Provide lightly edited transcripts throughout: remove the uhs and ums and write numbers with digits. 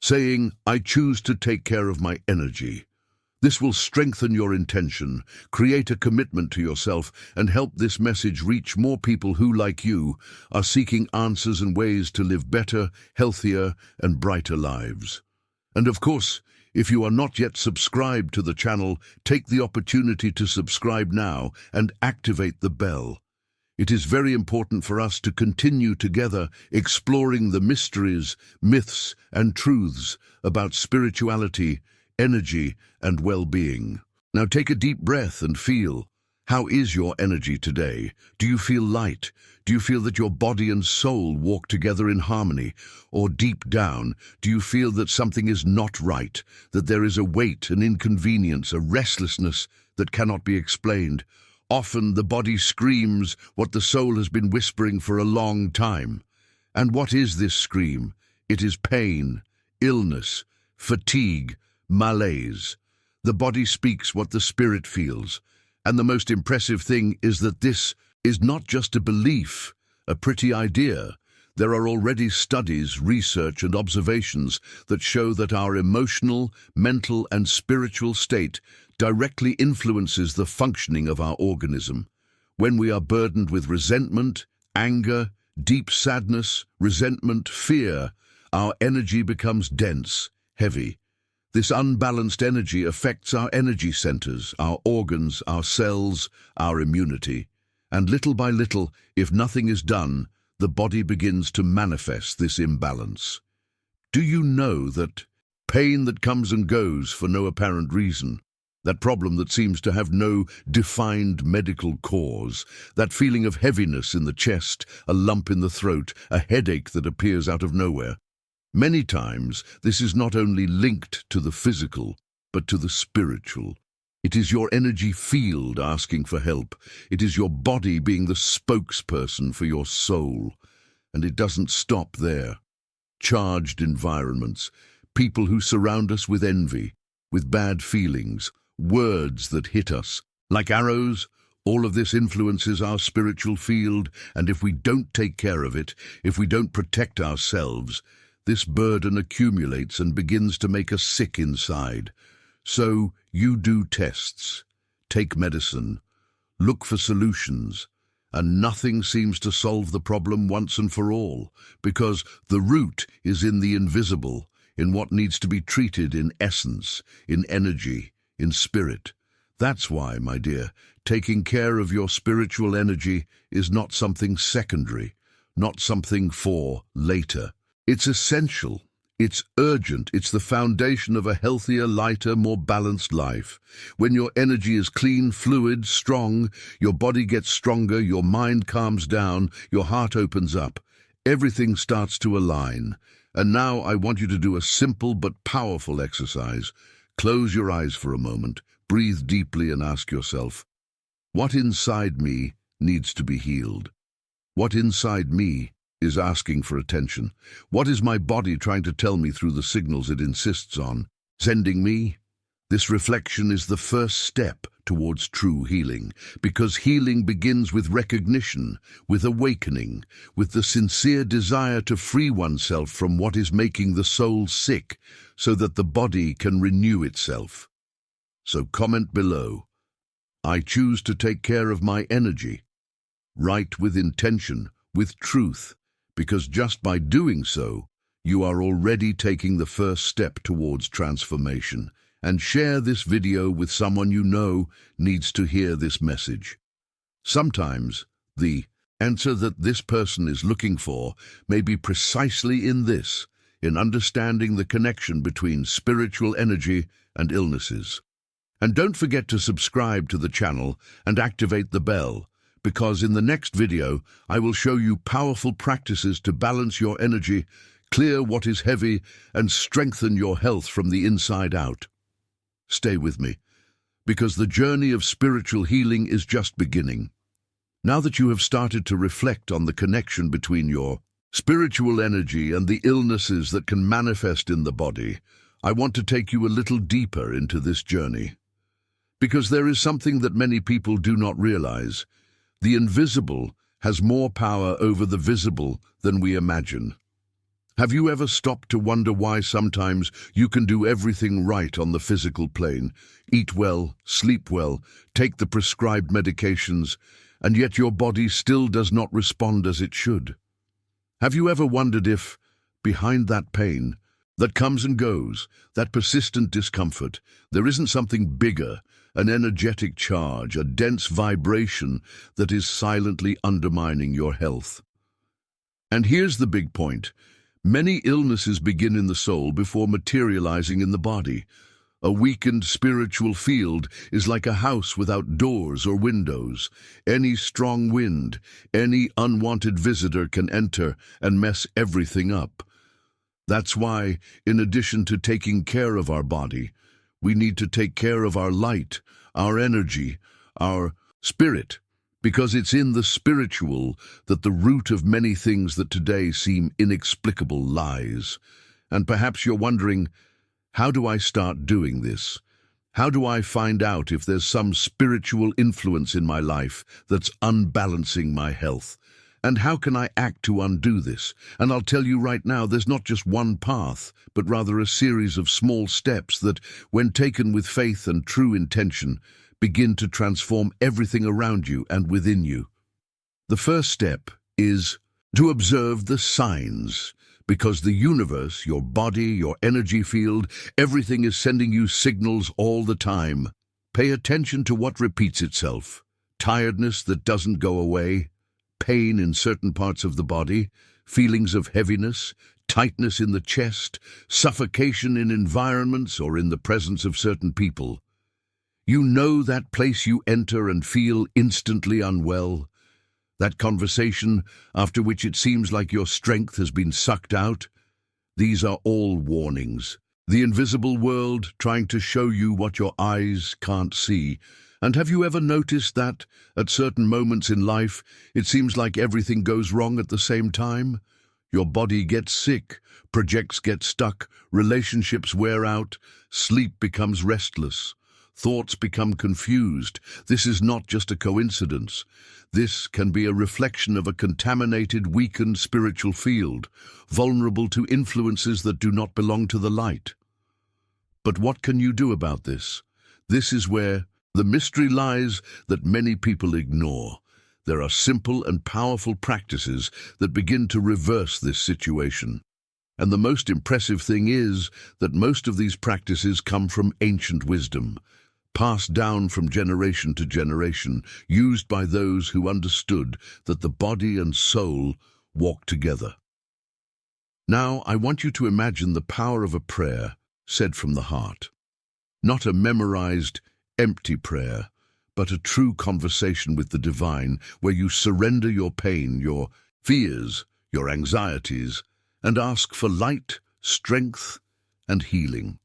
saying, "I choose to take care of my energy." This will strengthen your intention, create a commitment to yourself, and help this message reach more people who, like you, are seeking answers and ways to live better, healthier, and brighter lives. And of course, if you are not yet subscribed to the channel, take the opportunity to subscribe now and activate the bell. It is very important for us to continue together exploring the mysteries, myths, and truths about spirituality, energy, and well-being. Now take a deep breath and feel, how is your energy today? Do you feel light? Do you feel that your body and soul walk together in harmony? Or deep down, do you feel that something is not right, that there is a weight, an inconvenience, a restlessness that cannot be explained? Often the body screams what the soul has been whispering for a long time. And what is this scream? It is pain, illness, fatigue, malaise. The body speaks what the spirit feels. And the most impressive thing is that this is not just a belief, a pretty idea. There are already studies, research, and observations that show that our emotional, mental, and spiritual state directly influences the functioning of our organism. When we are burdened with resentment, anger, deep sadness, resentment, fear, our energy becomes dense, heavy. This unbalanced energy affects our energy centers, our organs, our cells, our immunity. And little by little, if nothing is done, the body begins to manifest this imbalance. Do you know that pain that comes and goes for no apparent reason, that problem that seems to have no defined medical cause, that feeling of heaviness in the chest, a lump in the throat, a headache that appears out of nowhere? Many times, this is not only linked to the physical, but to the spiritual. It is your energy field asking for help. It is your body being the spokesperson for your soul. And it doesn't stop there. Charged environments, people who surround us with envy, with bad feelings, words that hit us like arrows, all of this influences our spiritual field, and if we don't take care of it, if we don't protect ourselves, this burden accumulates and begins to make us sick inside. So you do tests, take medicine, look for solutions, and nothing seems to solve the problem once and for all, because the root is in the invisible, in what needs to be treated in essence, in energy, in spirit. That's why, my dear, taking care of your spiritual energy is not something secondary, not something for later. It's essential. It's urgent. It's the foundation of a healthier, lighter, more balanced life. When your energy is clean, fluid, strong, your body gets stronger, your mind calms down, your heart opens up. Everything starts to align. And now I want you to do a simple but powerful exercise. Close your eyes for a moment, breathe deeply and ask yourself, what inside me needs to be healed? What inside me is asking for attention? What is my body trying to tell me through the signals it insists on sending me? This reflection is the first step towards true healing, because healing begins with recognition, with awakening, with the sincere desire to free oneself from what is making the soul sick, so that the body can renew itself. So comment below, I choose to take care of my energy. Write with intention, with truth, because just by doing so, you are already taking the first step towards transformation. And share this video with someone you know needs to hear this message. Sometimes the answer that this person is looking for may be precisely in this, in understanding the connection between spiritual energy and illnesses. And don't forget to subscribe to the channel and activate the bell, because in the next video I will show you powerful practices to balance your energy, clear what is heavy, and strengthen your health from the inside out. Stay with me, because the journey of spiritual healing is just beginning. Now that you have started to reflect on the connection between your spiritual energy and the illnesses that can manifest in the body, I want to take you a little deeper into this journey. Because there is something that many people do not realize. The invisible has more power over the visible than we imagine. Have you ever stopped to wonder why sometimes you can do everything right on the physical plane, eat well, sleep well, take the prescribed medications, and yet your body still does not respond as it should? Have you ever wondered if, behind that pain, that comes and goes, that persistent discomfort, there isn't something bigger, an energetic charge, a dense vibration that is silently undermining your health? And here's the big point. Many illnesses begin in the soul before materializing in the body. A weakened spiritual field is like a house without doors or windows. Any strong wind, any unwanted visitor can enter and mess everything up. That's why, in addition to taking care of our body, we need to take care of our light, our energy, our spirit, because it's in the spiritual that the root of many things that today seem inexplicable lies. And perhaps you're wondering, how do I start doing this? How do I find out if there's some spiritual influence in my life that's unbalancing my health? And how can I act to undo this? And I'll tell you right now, there's not just one path, but rather a series of small steps that, when taken with faith and true intention, begin to transform everything around you and within you. The first step is to observe the signs, because the universe, your body, your energy field, everything is sending you signals all the time. Pay attention to what repeats itself. Tiredness that doesn't go away, pain in certain parts of the body, feelings of heaviness, tightness in the chest, suffocation in environments or in the presence of certain people. You know that place you enter and feel instantly unwell, that conversation after which it seems like your strength has been sucked out. These are all warnings. The invisible world trying to show you what your eyes can't see. And have you ever noticed that, at certain moments in life, it seems like everything goes wrong at the same time? Your body gets sick, projects get stuck, relationships wear out, sleep becomes restless. Thoughts become confused. This is not just a coincidence. This can be a reflection of a contaminated, weakened spiritual field, vulnerable to influences that do not belong to the light. But what can you do about this? This is where the mystery lies that many people ignore. There are simple and powerful practices that begin to reverse this situation. And the most impressive thing is that most of these practices come from ancient wisdom, passed down from generation to generation, used by those who understood that the body and soul walk together. Now, I want you to imagine the power of a prayer said from the heart. Not a memorized, empty prayer, but a true conversation with the divine where you surrender your pain, your fears, your anxieties, and ask for light, strength, and healing.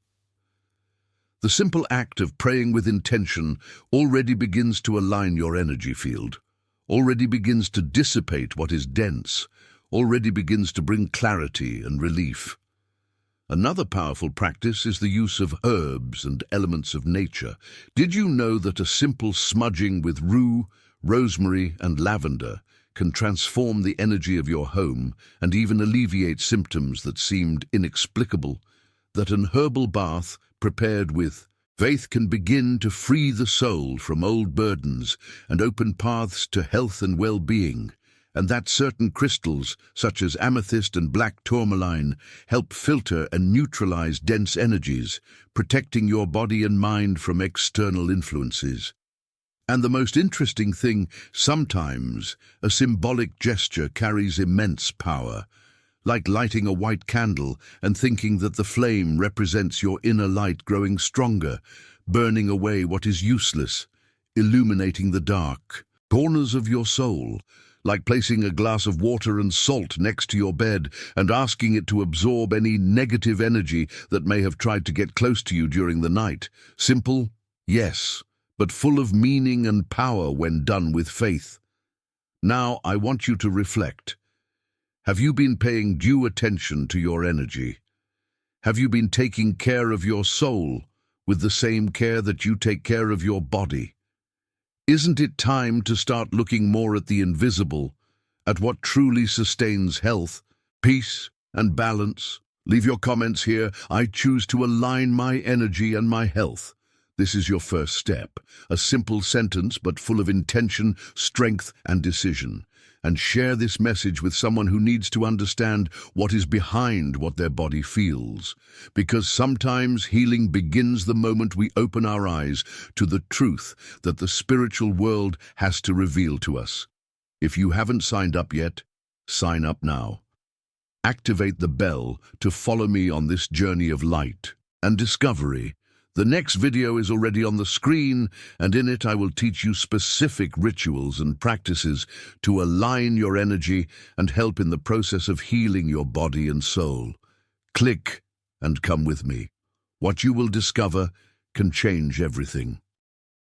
The simple act of praying with intention already begins to align your energy field, already begins to dissipate what is dense, already begins to bring clarity and relief. Another powerful practice is the use of herbs and elements of nature. Did you know that a simple smudging with rue, rosemary, and lavender can transform the energy of your home and even alleviate symptoms that seemed inexplicable? That an herbal bath prepared with faith can begin to free the soul from old burdens and open paths to health and well-being, and that certain crystals, such as amethyst and black tourmaline, help filter and neutralize dense energies, protecting your body and mind from external influences. And the most interesting thing, sometimes a symbolic gesture carries immense power, like lighting a white candle and thinking that the flame represents your inner light growing stronger, burning away what is useless, illuminating the dark corners of your soul, like placing a glass of water and salt next to your bed and asking it to absorb any negative energy that may have tried to get close to you during the night. Simple, yes, but full of meaning and power when done with faith. Now I want you to reflect. Have you been paying due attention to your energy? Have you been taking care of your soul with the same care that you take care of your body? Isn't it time to start looking more at the invisible, at what truly sustains health, peace, and balance? Leave your comments here. I choose to align my energy and my health. This is your first step, a simple sentence but full of intention, strength, and decision. And share this message with someone who needs to understand what is behind what their body feels. Because sometimes healing begins the moment we open our eyes to the truth that the spiritual world has to reveal to us. If you haven't signed up yet, sign up now. Activate the bell to follow me on this journey of light and discovery. The next video is already on the screen, and in it I will teach you specific rituals and practices to align your energy and help in the process of healing your body and soul. Click and come with me. What you will discover can change everything.